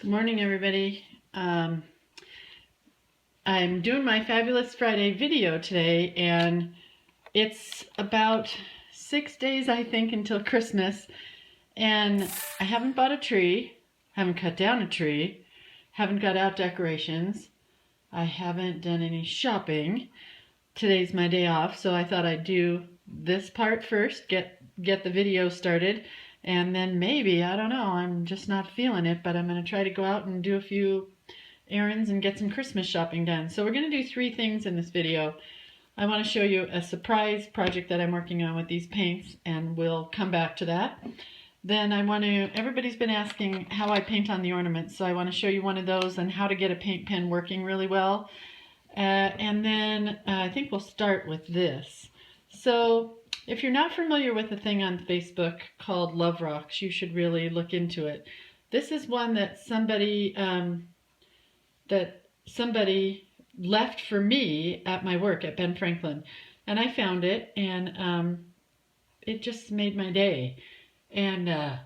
Good morning, everybody. I'm doing my Fabulous Friday video today, and it's about 6 days, I think, until Christmas, and I haven't bought a tree, haven't cut down a tree, haven't got out decorations, I haven't done any shopping. Today's my day off, so I thought I'd do this part first, get the video started, and then maybe, I don't know, I'm just not feeling it, but I'm going to try to go out and do a few errands and get some Christmas shopping done. So we're going to do 3 things in this video. I want to show you a surprise project that I'm working on with these paints, and we'll come back to that. Then everybody's been asking how I paint on the ornaments, so I want to show you one of those and how to get a paint pen working really well. And then I think we'll start with this. So if you're not familiar with a thing on Facebook called Love Rocks, you should really look into it. This is one that somebody left for me at my work at Ben Franklin, and I found it, and it just made my day. And oh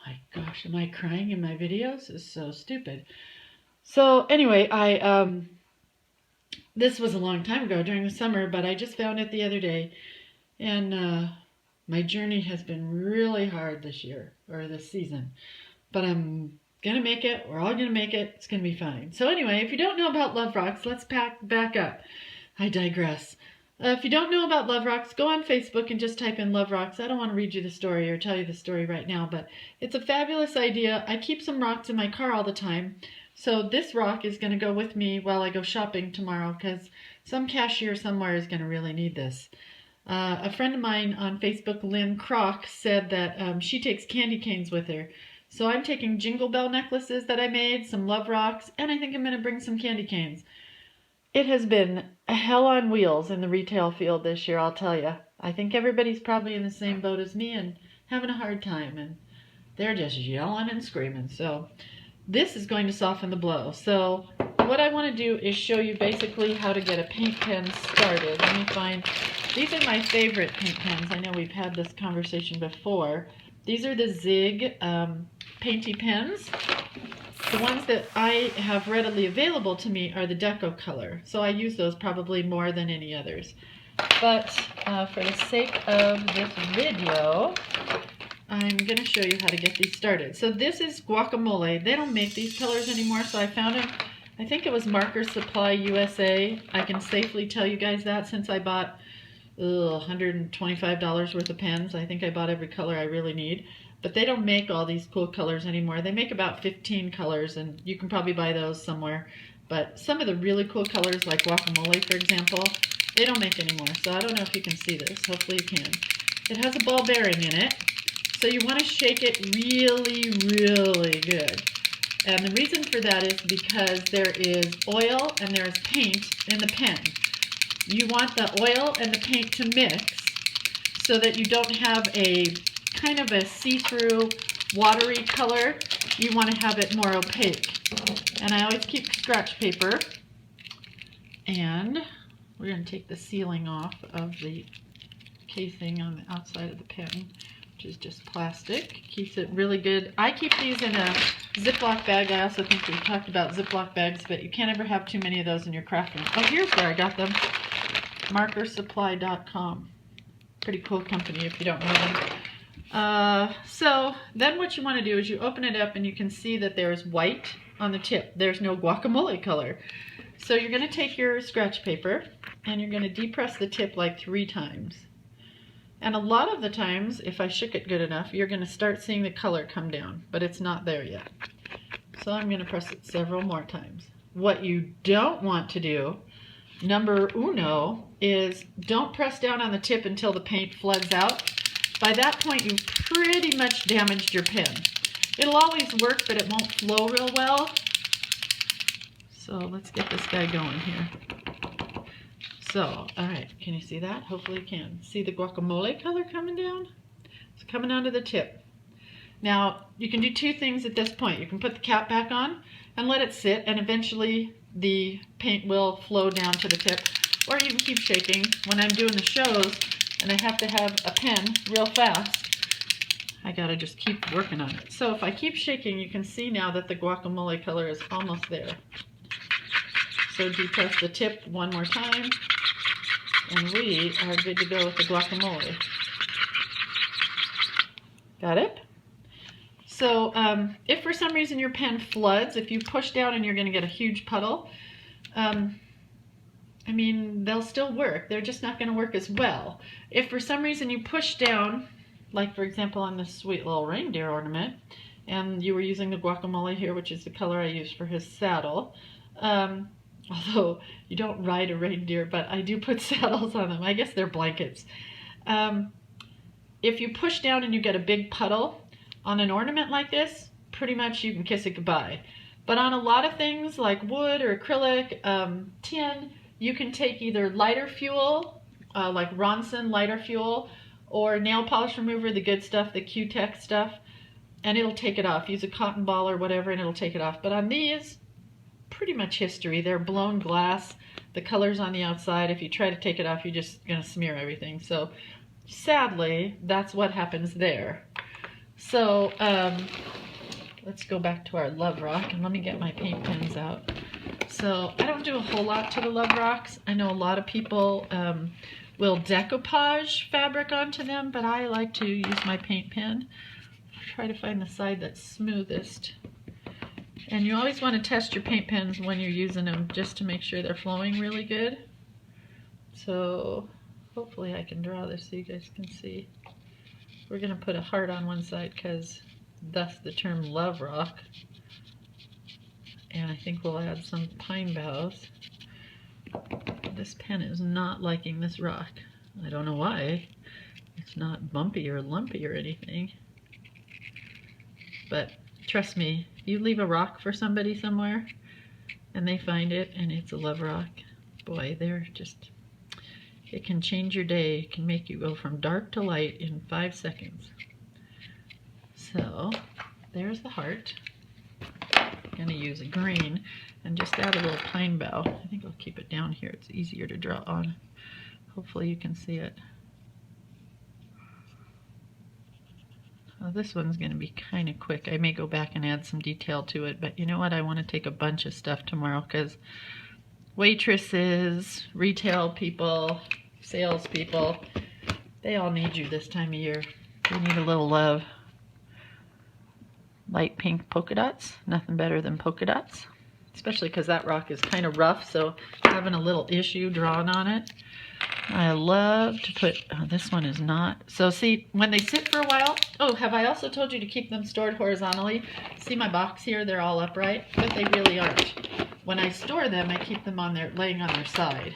my gosh, am I crying in my videos? It's so stupid. So anyway, this was a long time ago during the summer, but I just found it the other day. And my journey has been really hard this year, or this season. But I'm going to make it. We're all going to make it. It's going to be fine. So anyway, if you don't know about Love Rocks, let's back up. I digress. If you don't know about Love Rocks, go on Facebook and just type in Love Rocks. I don't want to read you the story or tell you the story right now, but it's a fabulous idea. I keep some rocks in my car all the time. So this rock is going to go with me while I go shopping tomorrow, because some cashier somewhere is going to really need this. A friend of mine on Facebook, Lynn Croc, said that she takes candy canes with her. So I'm taking jingle bell necklaces that I made, some Love Rocks, and I think I'm going to bring some candy canes. It has been a hell on wheels in the retail field this year, I'll tell you. I think everybody's probably in the same boat as me and having a hard time, and they're just yelling and screaming. So this is going to soften the blow. So what I want to do is show you basically how to get a paint pen started. Let me find, these are my favorite paint pens. I know we've had this conversation before. These are the Zig painty pens. The ones that I have readily available to me are the Deco Color, so I use those probably more than any others. But for the sake of this video, I'm going to show you how to get these started. So this is Guacamole. They don't make these colors anymore, so I found them. I think it was Marker Supply USA. I can safely tell you guys that since I bought $125 worth of pens. I think I bought every color I really need. But they don't make all these cool colors anymore. They make about 15 colors, and you can probably buy those somewhere. But some of the really cool colors, like Guacamole, for example, they don't make anymore. So I don't know if you can see this. Hopefully you can. It has a ball bearing in it. So you want to shake it really, really good. And the reason for that is because there is oil and there is paint in the pen. You want the oil and the paint to mix so that you don't have a kind of a see-through watery color. You want to have it more opaque. And I always keep scratch paper, and we're going to take the sealing off of the casing on the outside of the pen, which is just plastic. Keeps it really good. I keep these in a Ziploc bag. I also think we've talked about Ziploc bags, but you can't ever have too many of those in your craft room. Oh, here's where I got them. Markersupply.com. Pretty cool company if you don't know them. So then what you want to do is you open it up and you can see that there's white on the tip. There's no guacamole color. So you're going to take your scratch paper and you're going to depress the tip like 3 times. And a lot of the times, if I shook it good enough, you're going to start seeing the color come down, but it's not there yet. So I'm going to press it several more times. What you don't want to do, number uno, is don't press down on the tip until the paint floods out. By that point, you've pretty much damaged your pen. It'll always work, but it won't flow real well. So let's get this guy going here. So, all right, can you see that? Hopefully you can. See the guacamole color coming down? It's coming onto the tip. Now, you can do 2 things at this point. You can put the cap back on and let it sit, and eventually the paint will flow down to the tip. Or you can keep shaking. When I'm doing the shows, and I have to have a pen real fast, I gotta just keep working on it. So if I keep shaking, you can see now that the guacamole color is almost there. So depress the tip one more time, and we are good to go with the guacamole. Got it? So if for some reason your pen floods, if you push down and you're gonna get a huge puddle, I mean, they'll still work. They're just not gonna work as well. If for some reason you push down, like for example on this sweet little reindeer ornament, and you were using the guacamole here, which is the color I used for his saddle, although you don't ride a reindeer, but I do put saddles on them. I guess they're blankets. If you push down and you get a big puddle on an ornament like this, pretty much you can kiss it goodbye. But on a lot of things like wood or acrylic, tin, you can take either lighter fuel, like Ronson lighter fuel, or nail polish remover, the good stuff, the Q-Tech stuff, and it'll take it off. Use a cotton ball or whatever and it'll take it off. But on these, pretty much history. They're blown glass. The color's on the outside. If you try to take it off, you're just going to smear everything. So sadly, that's what happens there. So let's go back to our Love Rock, and let me get my paint pens out. So I don't do a whole lot to the Love Rocks. I know a lot of people will decoupage fabric onto them, but I like to use my paint pen. Try to find the side that's smoothest. And you always want to test your paint pens when you're using them just to make sure they're flowing really good. So hopefully I can draw this so you guys can see. We're going to put a heart on one side because thus the term Love Rock. And I think we'll add some pine boughs. This pen is not liking this rock. I don't know why. It's not bumpy or lumpy or anything. But trust me, if you leave a rock for somebody somewhere and they find it and it's a Love Rock, boy, they're just, it can change your day. It can make you go from dark to light in 5 seconds. So there's the heart. I'm going to use a green and just add a little pine bough. I think I'll keep it down here. It's easier to draw on. Hopefully you can see it. Well, this one's going to be kind of quick. I may go back and add some detail to it, but you know what? I want to take a bunch of stuff tomorrow because waitresses, retail people, salespeople, they all need you this time of year. They need a little love. Light pink polka dots, nothing better than polka dots, especially because that rock is kind of rough, so having a little issue drawn on it. I love to put, oh, this one is not. So see, when they sit for a while, oh, have I also told you to keep them stored horizontally? See my box here, they're all upright, but they really aren't. When I store them, I keep them on their, laying on their side.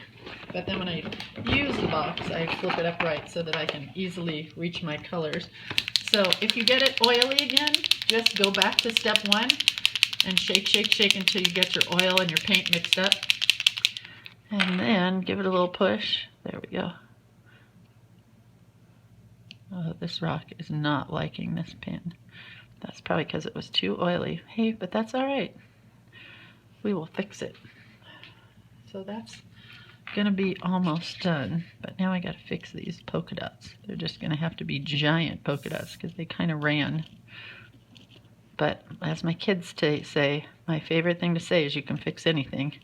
But then when I use the box, I flip it upright so that I can easily reach my colors. So if you get it oily again, just go back to step 1 and shake, shake, shake until you get your oil and your paint mixed up. And then give it a little push. There we go. Oh, this rock is not liking this pen. That's probably because it was too oily. Hey, but that's all right. We will fix it. So that's gonna be almost done. But now I gotta fix these polka dots. They're just gonna have to be giant polka dots because they kind of ran. But as my kids say, my favorite thing to say is you can fix anything.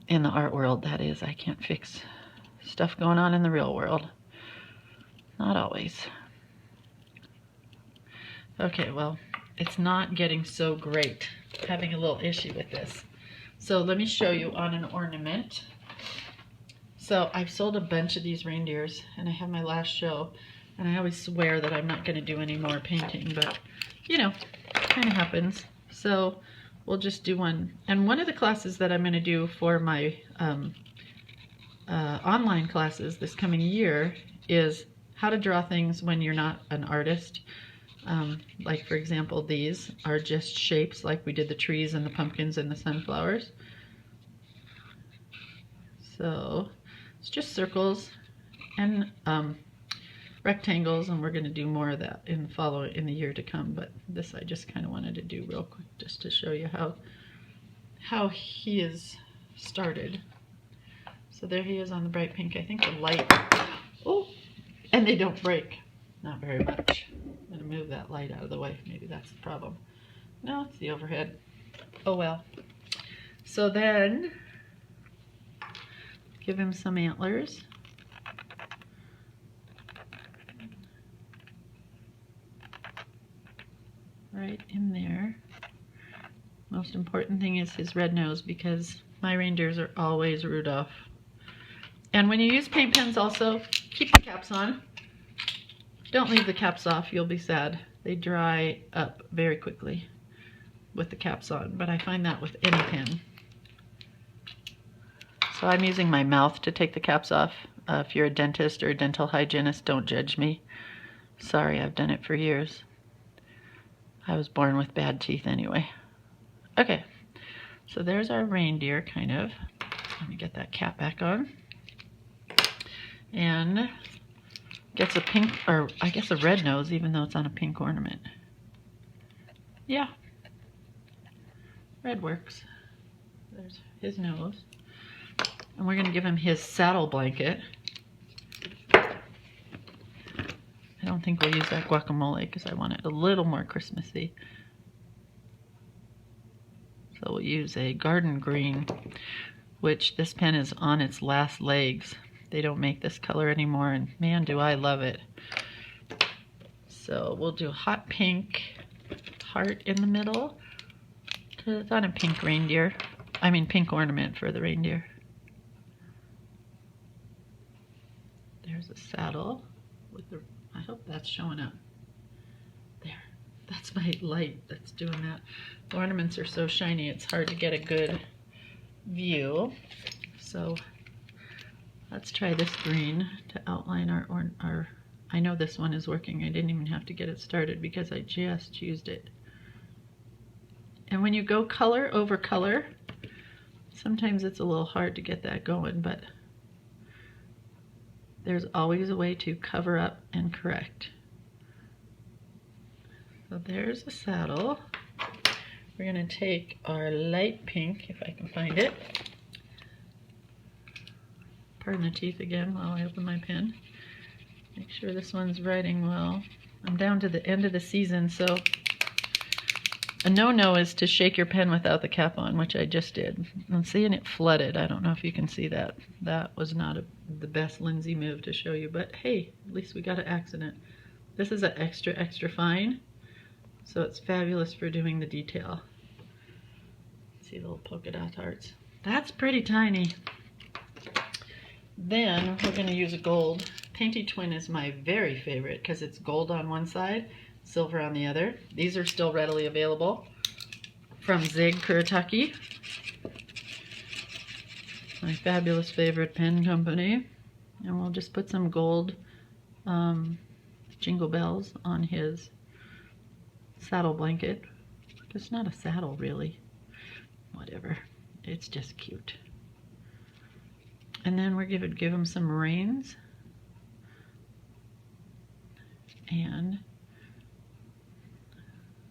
In the art world, that is. I can't fix stuff going on in the real world. Not always. Okay, well, it's not getting so great. Having a little issue with this. So let me show you on an ornament. So I've sold a bunch of these reindeers, and I have my last show, and I always swear that I'm not going to do any more painting, but you know, kind of happens. So we'll just do one. And one of the classes that I'm going to do for my online classes this coming year is how to draw things when you're not an artist. Like for example, these are just shapes like we did the trees and the pumpkins and the sunflowers. So it's just circles and rectangles, and we're going to do more of that in the year to come. But this I just kind of wanted to do real quick just to show you how he is started. So there he is on the bright pink. I think the light, oh, and they don't break, not very much. move that light out of the way. Maybe that's the problem. No, it's the overhead. Oh well. So then, give him some antlers. Right in there. Most important thing is his red nose, because my reindeers are always Rudolph. And when you use paint pens also, keep the caps on. Don't leave the caps off, you'll be sad. They dry up very quickly with the caps on, but I find that with any pen. So I'm using my mouth to take the caps off. If you're a dentist or a dental hygienist, don't judge me. Sorry, I've done it for years. I was born with bad teeth anyway. Okay, so there's our reindeer, kind of. Let me get that cap back on. And gets a pink, or I guess a red nose, even though it's on a pink ornament. Yeah, red works. There's his nose. And we're gonna give him his saddle blanket. I don't think we'll use that guacamole because I want it a little more Christmassy. So we'll use a garden green, which this pen is on its last legs. They don't make this color anymore, and man, do I love it. So we'll do hot pink heart in the middle, because it's on a pink reindeer. I mean pink ornament for the reindeer. There's a saddle with the, I hope that's showing up. There, that's my light that's doing that. The ornaments are so shiny it's hard to get a good view. So let's try this green to outline our, I know this one is working. I didn't even have to get it started because I just used it. And when you go color over color, sometimes it's a little hard to get that going, but there's always a way to cover up and correct. So there's the saddle. We're gonna take our light pink, if I can find it. Pardon the teeth again while I open my pen. Make sure this one's writing well. I'm down to the end of the season, so a no-no is to shake your pen without the cap on, which I just did. I'm seeing it flooded. I don't know if you can see that. That was not the best Lindsay move to show you, but hey, at least we got an accident. This is an extra, extra fine, so it's fabulous for doing the detail. See the little polka dot hearts. That's pretty tiny. Then we're going to use a gold. Painty Twin is my very favorite because it's gold on one side, silver on the other. These are still readily available from Zig Kuretake, my fabulous favorite pen company. And we'll just put some gold jingle bells on his saddle blanket. It's not a saddle really. Whatever. It's just cute. And then we're going to give him some reins and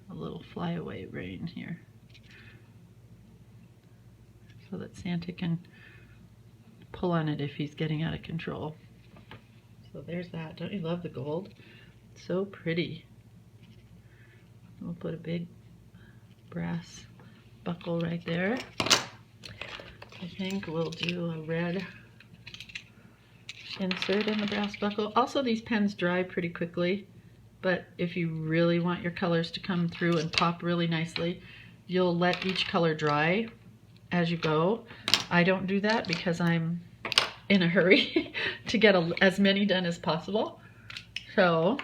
a little flyaway rein here so that Santa can pull on it if he's getting out of control. So there's that. Don't you love the gold? It's so pretty. We'll put a big brass buckle right there. I think we'll do a red insert in the brass buckle. Also, these pens dry pretty quickly, but if you really want your colors to come through and pop really nicely, you'll let each color dry as you go. I don't do that because I'm in a hurry to get as many done as possible. So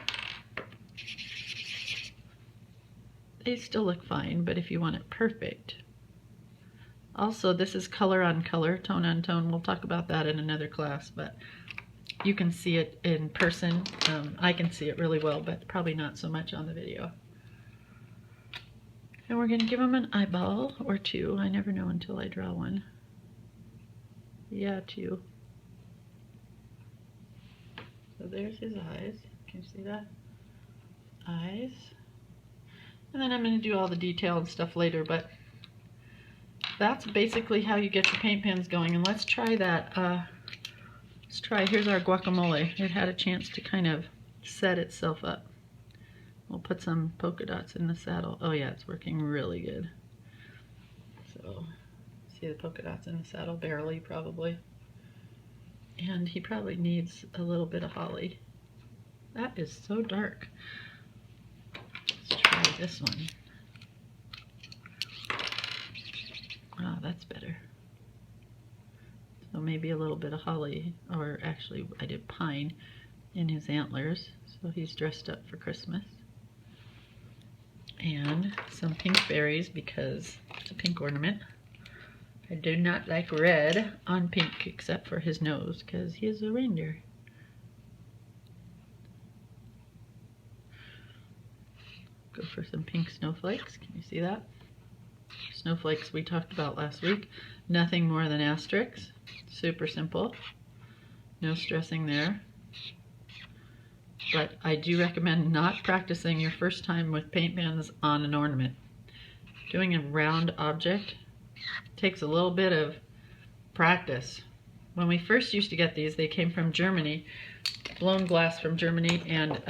they still look fine, but if you want it perfect. Also, this is color on color, tone on tone. We'll talk about that in another class, but you can see it in person. I can see it really well, but probably not so much on the video. And we're going to give him an eyeball or two. I never know until I draw one. Yeah, two. So there's his eyes. Can you see that? Eyes. And then I'm going to do all the detail and stuff later, but that's basically how you get your paint pens going. And let's try that. Let's try, here's our guacamole. It had a chance to kind of set itself up. we'll put some polka dots in the saddle. Oh yeah, it's working really good. So, see the polka dots in the saddle? Barely, probably. And he probably needs a little bit of holly. That is so dark. Let's try this one. Oh, that's better. So maybe a little bit of holly, or actually I did pine in his antlers, so he's dressed up for Christmas. And some pink berries because it's a pink ornament. I do not like red on pink except for his nose because he is a reindeer. Go for some pink snowflakes. Can you see that? Snowflakes we talked about last week. Nothing more than asterisks. Super simple. No stressing there. But I do recommend not practicing your first time with paint pens on an ornament. Doing a round object takes a little bit of practice. When we first used to get these, they came from Germany, blown glass from Germany, and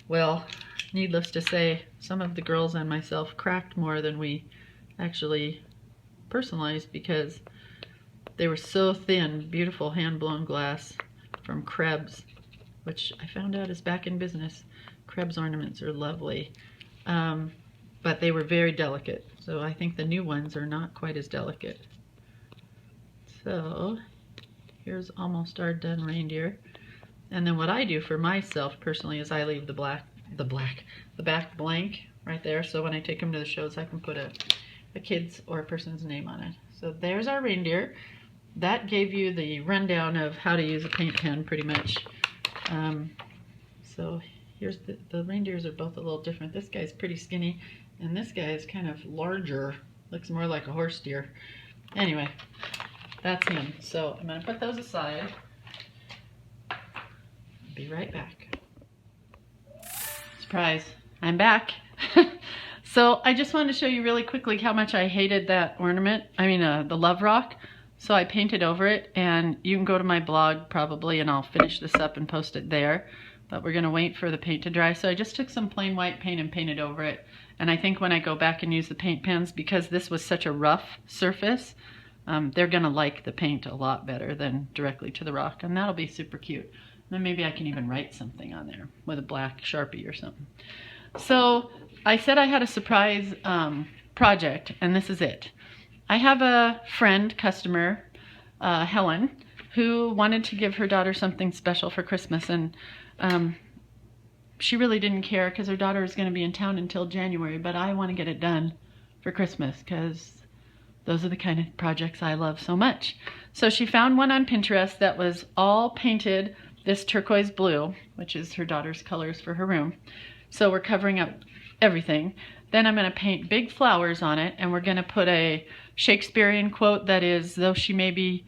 well, needless to say, some of the girls and myself cracked more than we actually personalized because they were so thin. Beautiful hand-blown glass from Krebs, which I found out is back in business. Krebs ornaments are lovely, but they were very delicate. So I think the new ones are not quite as delicate. So here's almost our done reindeer. And then what I do for myself personally is I leave the back blank right there. So when I take them to the shows, I can put a kid's or a person's name on it. So there's our reindeer. That gave you the rundown of how to use a paint pen pretty much. So here's the reindeers are both a little different. This guy's pretty skinny. And this guy is kind of larger, looks more like a horse deer. Anyway, that's him. So I'm going to put those aside. I'll be right back. Surprise, I'm back. So I just wanted to show you really quickly how much I hated that ornament. I mean, the love rock. So I painted over it, and you can go to my blog probably, and I'll finish this up and post it there. But we're going to wait for the paint to dry. So I just took some plain white paint and painted over it. And I think when I go back and use the paint pens, because this was such a rough surface, they're going to like the paint a lot better than directly to the rock. And that'll be super cute. Then maybe I can even write something on there with a black Sharpie or something. So I said I had a surprise project, and this is it. I have a friend, customer, Helen, who wanted to give her daughter something special for Christmas. And she really didn't care because her daughter is going to be in town until January, but I want to get it done for Christmas because those are the kind of projects I love so much. So she found one on Pinterest that was all painted this turquoise blue, which is her daughter's colors for her room. So we're covering up everything. Then I'm going to paint big flowers on it, and we're going to put a Shakespearean quote that is, though she may be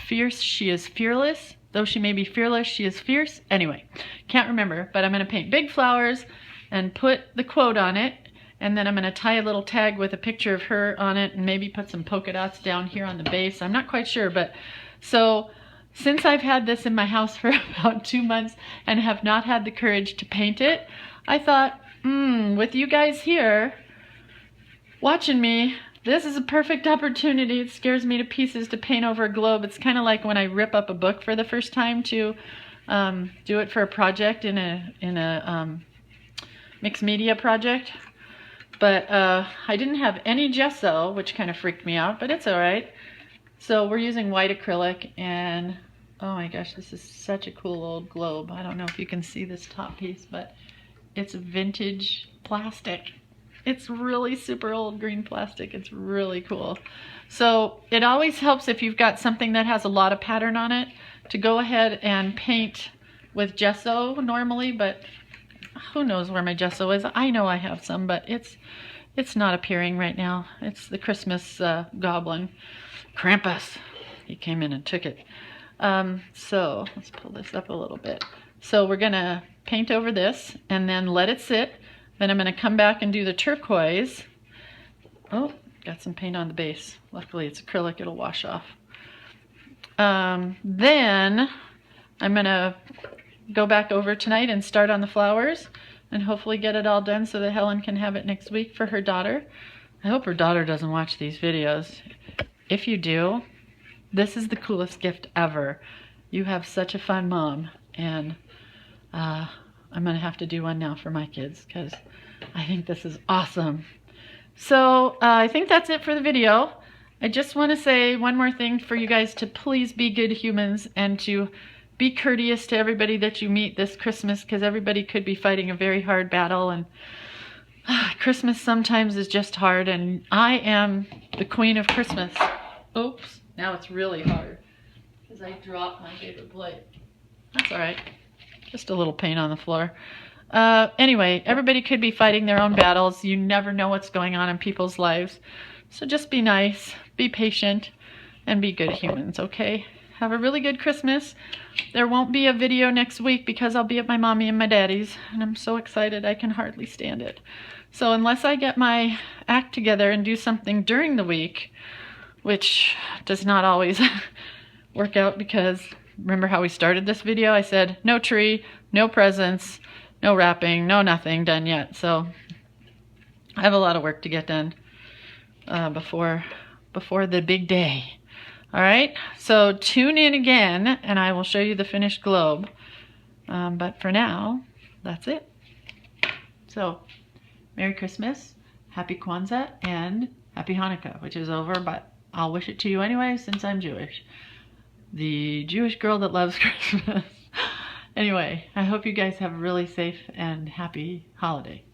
fierce, she is fearless. Though she may be fearless, she is fierce. Anyway, can't remember, but I'm going to paint big flowers and put the quote on it. And then I'm going to tie a little tag with a picture of her on it and maybe put some polka dots down here on the base. I'm not quite sure, but so since I've had this in my house for about 2 months and have not had the courage to paint it, I thought, with you guys here watching me, this is a perfect opportunity. It scares me to pieces to paint over a globe. It's kind of like when I rip up a book for the first time to do it for a project in a mixed media project. But I didn't have any gesso, which kind of freaked me out, but it's all right. So we're using white acrylic, and oh my gosh, this is such a cool old globe. I don't know if you can see this top piece, but it's vintage plastic. It's really super old green plastic. It's really cool. So it always helps if you've got something that has a lot of pattern on it to go ahead and paint with gesso normally, but who knows where my gesso is. I know I have some, but it's not appearing right now. It's the Christmas goblin, Krampus. He came in and took it. So let's pull this up a little bit. So we're gonna paint over this and then let it sit. Then I'm going to come back and do the turquoise. Oh, got some paint on the base. Luckily it's acrylic, it'll wash off. Then I'm going to go back over tonight and start on the flowers and hopefully get it all done so that Helen can have it next week for her daughter. I hope her daughter doesn't watch these videos. If you do, this is the coolest gift ever. You have such a fun mom, and I'm gonna have to do one now for my kids because I think this is awesome. So I think that's it for the video. I just want to say one more thing for you guys to please be good humans and to be courteous to everybody that you meet this Christmas, because everybody could be fighting a very hard battle, and Christmas sometimes is just hard, and I am the queen of Christmas. Oops, now it's really hard because I dropped my paper plate. That's all right. Just a little paint on the floor. Anyway, everybody could be fighting their own battles. You never know what's going on in people's lives. So just be nice, be patient, and be good humans, okay? Have a really good Christmas. There won't be a video next week because I'll be at my mommy and my daddy's, and I'm so excited I can hardly stand it. So unless I get my act together and do something during the week, which does not always work out, because remember how we started this video? I said no tree, no presents, no wrapping, no nothing done yet. So I have a lot of work to get done before the big day. All right, so tune in again and I will show you the finished globe. But for now, that's it. So Merry Christmas, Happy Kwanzaa, and Happy Hanukkah, which is over, but I'll wish it to you anyway since I'm Jewish. The Jewish girl that loves Christmas. Anyway, I hope you guys have a really safe and happy holiday.